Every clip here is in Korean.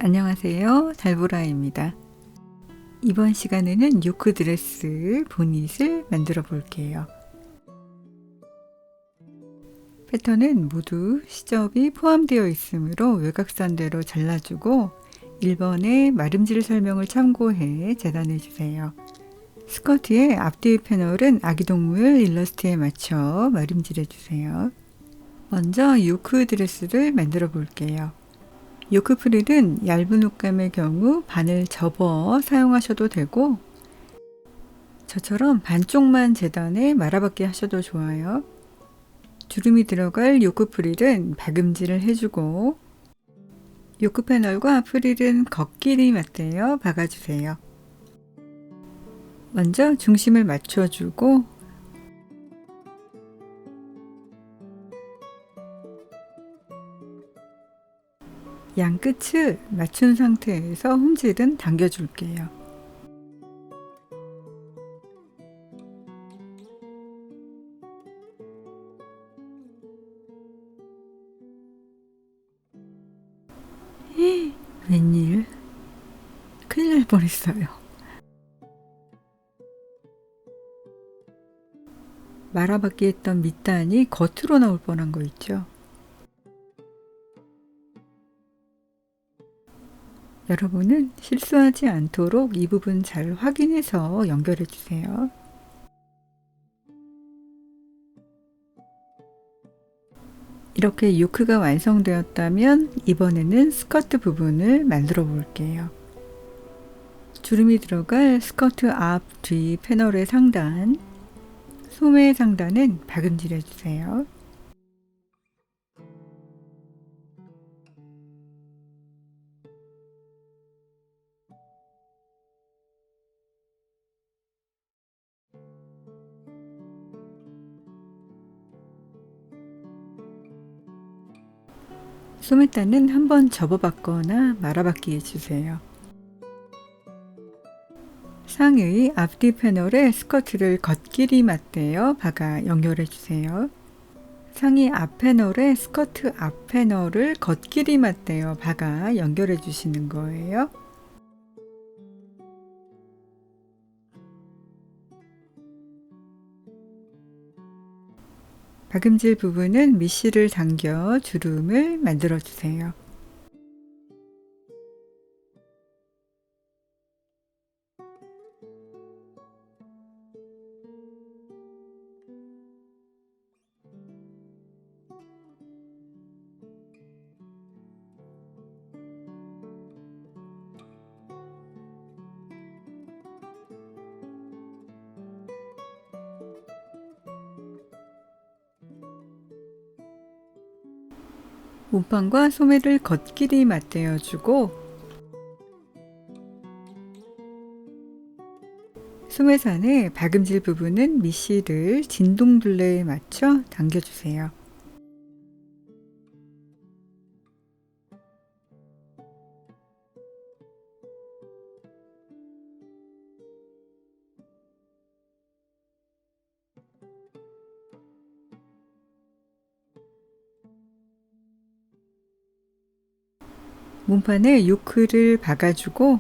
안녕하세요. 달보라입니다. 이번 시간에는 요크 드레스 보닛을 만들어 볼게요. 패턴은 모두 시접이 포함되어 있으므로 외곽선대로 잘라주고 1번의 마름질 설명을 참고해 재단해 주세요. 스커트의 앞뒤 패널은 아기동물 일러스트에 맞춰 마름질해 주세요. 먼저 요크 드레스를 만들어 볼게요. 요크 프릴은 얇은 옷감의 경우 반을 접어 사용하셔도 되고 저처럼 반쪽만 재단해 말아받기 하셔도 좋아요. 주름이 들어갈 요크 프릴은 박음질을 해주고 요크 패널과 프릴은 겉길이 맞대어 박아주세요. 먼저 중심을 맞춰주고 양 끝을 맞춘 상태에서 홈질은 당겨줄게요. 웬일? 큰일 날 뻔했어요. 말아받기 했던 밑단이 겉으로 나올 뻔한 거 있죠? 여러분은 실수하지 않도록 이 부분 잘 확인해서 연결해 주세요. 이렇게 요크가 완성되었다면 이번에는 스커트 부분을 만들어 볼게요. 주름이 들어갈 스커트 앞, 뒤 패널의 상단, 소매 상단은 박음질 해주세요. 소매단은 한번 접어봤거나 말아받기 해주세요. 상의 앞뒤 패널에 스커트를 겉길이 맞대어 박아 연결해주세요. 상의 앞 패널에 스커트 앞 패널을 겉길이 맞대어 박아 연결해 주시는 거예요. 박음질 부분은 미실을 당겨 주름을 만들어 주세요. 몸판과 소매를 겉길이 맞대어 주고 소매산의 박음질 부분은 미실을 진동둘레에 맞춰 당겨주세요. 몸판에 요크를 박아주고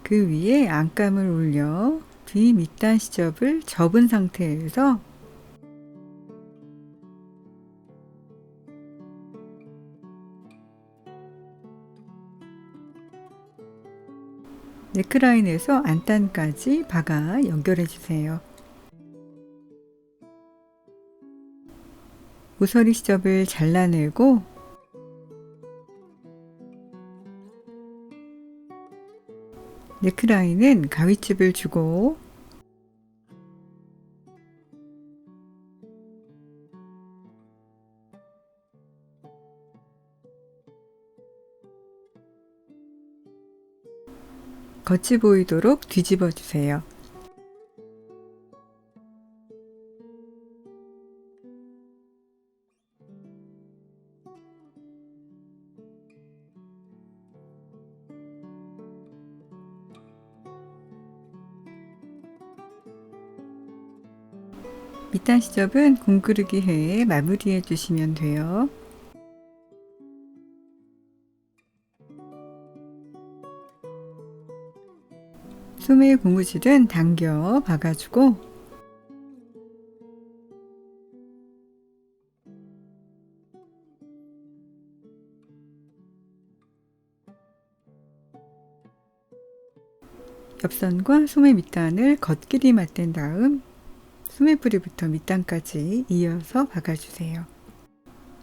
그 위에 안감을 올려 뒤 밑단 시접을 접은 상태에서 네크라인에서 안단까지 박아 연결해 주세요. 모서리 시접을 잘라내고 네크라인은 가위집을 주고 겉이 보이도록 뒤집어 주세요. 밑단 시접은 공구르기 해에 마무리해 주시면 돼요. 소매 고무줄은 당겨 박아주고 옆선과 소매 밑단을 겉길이 맞댄 다음 소매뿌리부터 밑단까지 이어서 박아주세요.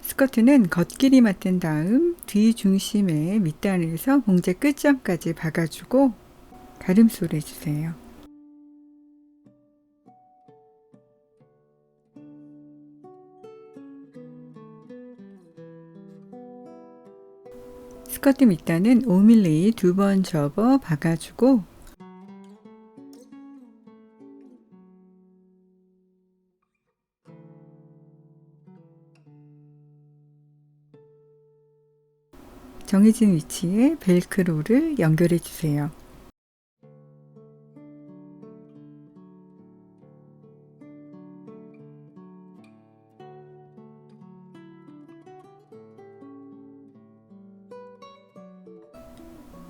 스커트는 겉길이 맞댄 다음 뒤 중심에 밑단에서 봉제 끝점까지 박아주고 가름소를 해주세요. 스커트 밑단은 5mm 2번 접어 박아주고 정해진 위치에 벨크로를 연결해 주세요.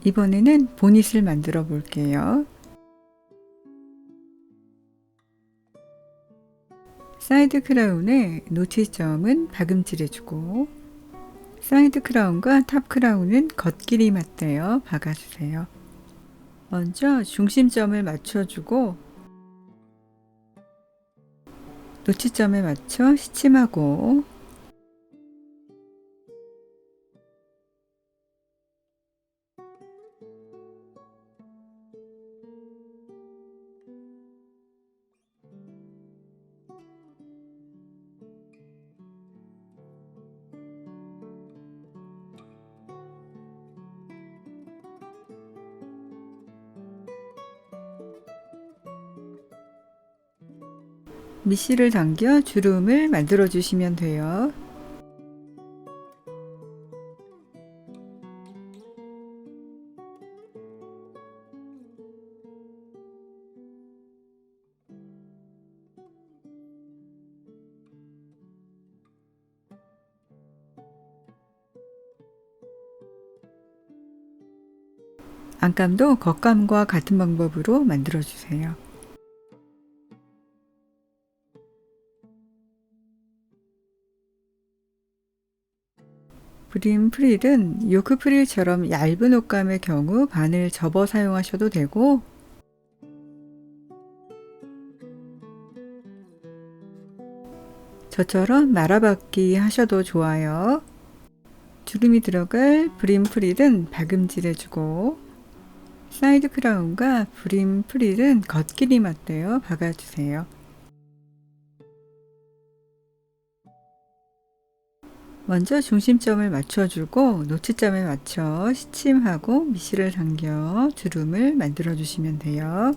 이번에는 보닛을 만들어 볼게요. 사이드 크라운의 노치점은 박음질해주고 사이드 크라운과 탑 크라운은 겉길이 맞대어 박아주세요. 먼저 중심점을 맞춰주고 노치점에 맞춰 시침하고 미실을 당겨 주름을 만들어 주시면 돼요. 안감도 겉감과 같은 방법으로 만들어 주세요. 브림 프릴은 요크 프릴처럼 얇은 옷감의 경우 반을 접어 사용하셔도 되고 저처럼 말아박기 하셔도 좋아요. 주름이 들어갈 브림 프릴은 박음질 해주고 사이드 크라운과 브림 프릴은 겉길이 맞대어 박아주세요. 먼저 중심점을 맞춰주고 노치점에 맞춰 시침하고 미실을 당겨 주름을 만들어 주시면 돼요.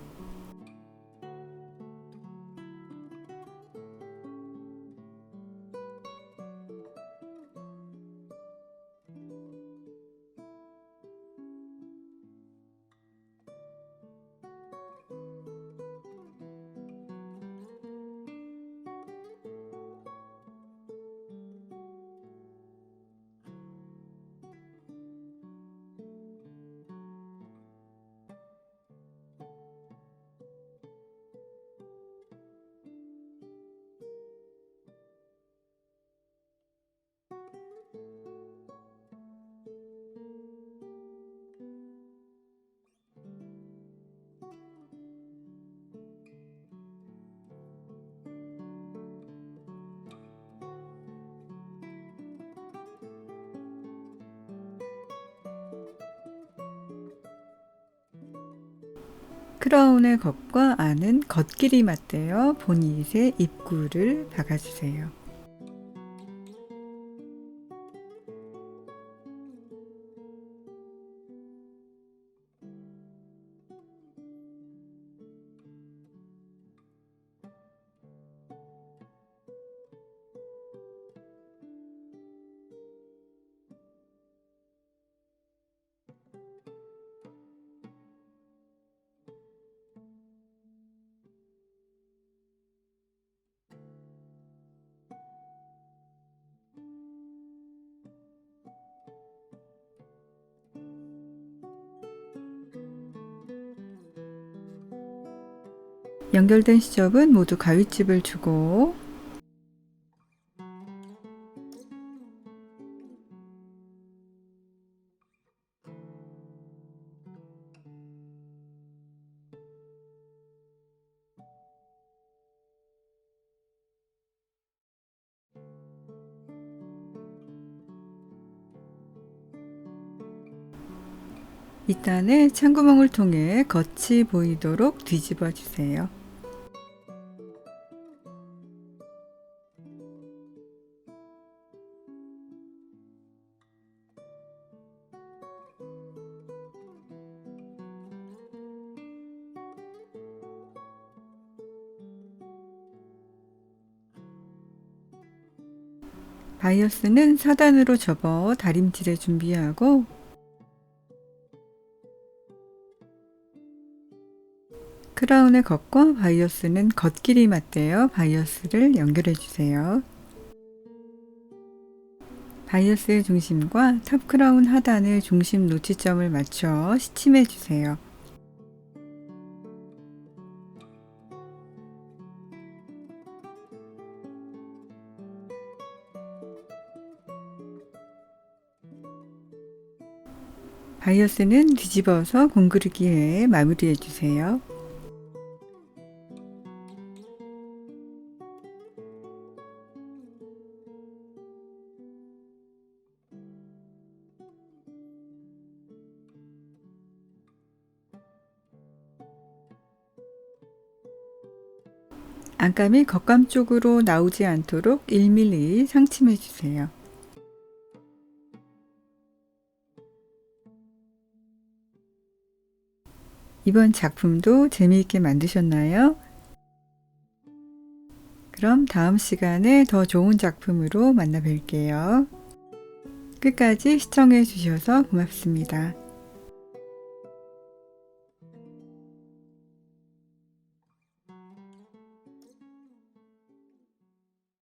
크라운의 겉과 안은 겉길이 맞대어 보닛의 입구를 박아주세요. 연결된 시접은 모두 가위집을 주고 밑단에 찬구멍을 통해 겉이 보이도록 뒤집어 주세요. 바이어스는 4단으로 접어 다림질에 준비하고 크라운의 겉과 바이어스는 겉길이 맞대어 바이어스를 연결해 주세요. 바이어스의 중심과 탑 크라운 하단의 중심 노치점을 맞춰 시침해 주세요. 바이어스는 뒤집어서 공그르기에 마무리해 주세요. 안감이 겉감 쪽으로 나오지 않도록 1mm 상침해 주세요. 이번 작품도 재미있게 만드셨나요? 그럼 다음 시간에 더 좋은 작품으로 만나 뵐게요. 끝까지 시청해 주셔서 고맙습니다.